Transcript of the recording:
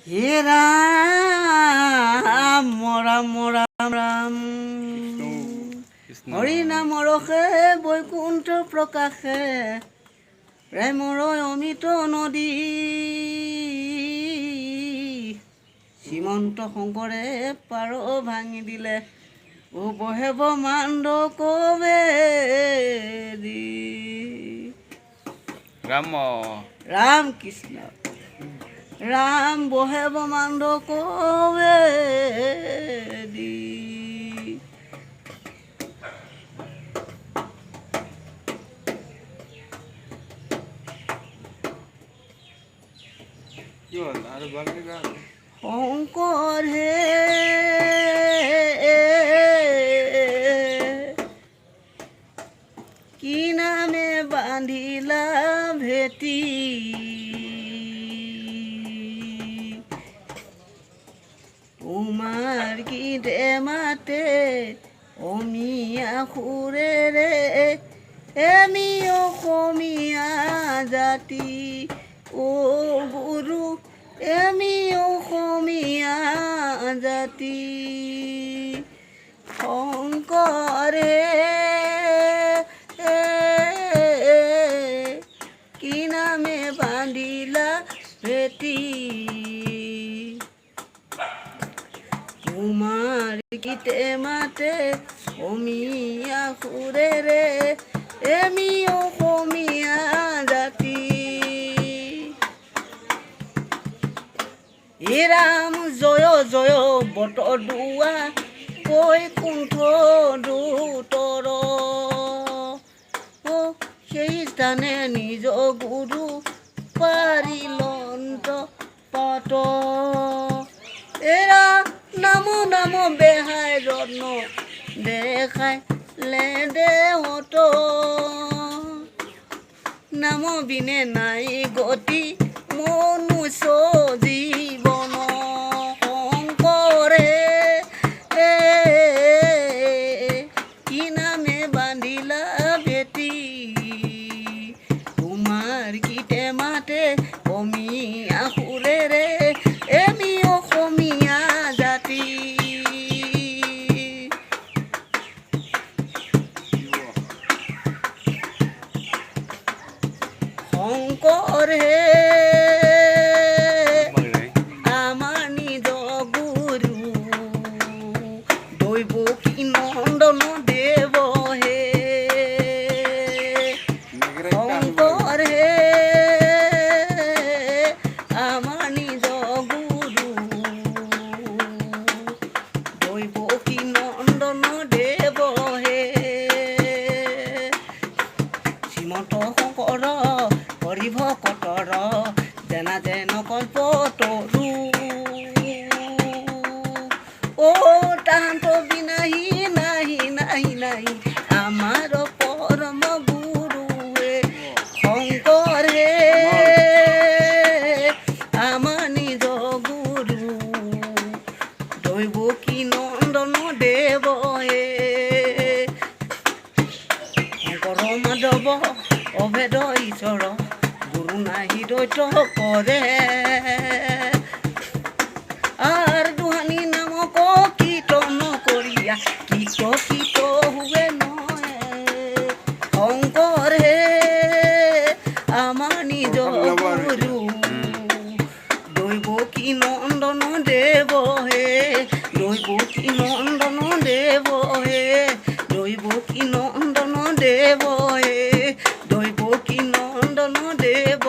হে ৰাম ৰাম ৰাম ৰাম হৰি নাম ৰসে বৈকুণ্ঠ প্ৰকাশে প্ৰেমৰ অমিত নদী শ্ৰীমন্ত শংকৰে পাৰ ভাঙি দিলে ও বহে ব্ৰহ্মাণ্ড কবেৰী ৰাম কৃষ্ণ ৰাম বহে ব্ৰহ্মাণ্ড কবেৰী শংকৰ হে কি নামে বান্ধিলা ভেটি তোমাৰ গীতে মাতে অসমীয়া সুৰেৰে আমি অসমীয়া জাতি ও গুৰু আমি অসমীয়া জাতি শংকৰে কি নামে বান্ধিলা ভেটি তোমাৰ গীতে মাতে অসমীয়া সুৰেৰে আমি অসমীয়া জাতি হে ৰাম জয় জয় বটদুৱা বৈকুণ্ঠ দূতৰ সেই স্থানে নিজ গুৰু পাৰিলন্ত পাত এৰা নাম নাম বেহাই ৰত্ন দেখাই দেহত নাম বিনে নাই গতি মনুষ্য জীৱন শংকৰে কি নামে বান্ধিলা ভেটি তোমাৰ গীতে মাতে অসমীয়া সুৰেৰে আমি অসমীয়া জাতি শংকৰ হে আমাৰ নিজ গুৰু দৈৱকী নন্দন দেৱ হে শংকৰ হে আমাৰ নিজ গুৰু দৈৱকী নন্দন দেৱ হে শ্ৰীমন্ত শংকৰ হৰি ভকতৰ যেনা যেন কল্প তৰু ও তাহান্ত বিনাহি নাহি নাহি নাহি আমাৰ পৰম গুৰুৱে শংকৰ হে আমাৰ নিজ গুৰু দৈৱকী নন্দন দেৱ হে শংকৰ মাধৱ অভেদ ঈশ্বৰ গুৰু নাহি দৈত কৰে আৰ দুহানি নামক কীৰ্তন কৰিয়া কীট হুয়ে নয় শংকৰ হে আমাৰ নিজ গুৰু দৈৱকী নন্দন দেৱ হে দৈৱকী নন্দন দেৱ হে দৈৱকী নন্দন দেৱ হে দৈৱকী নন্দন দেৱ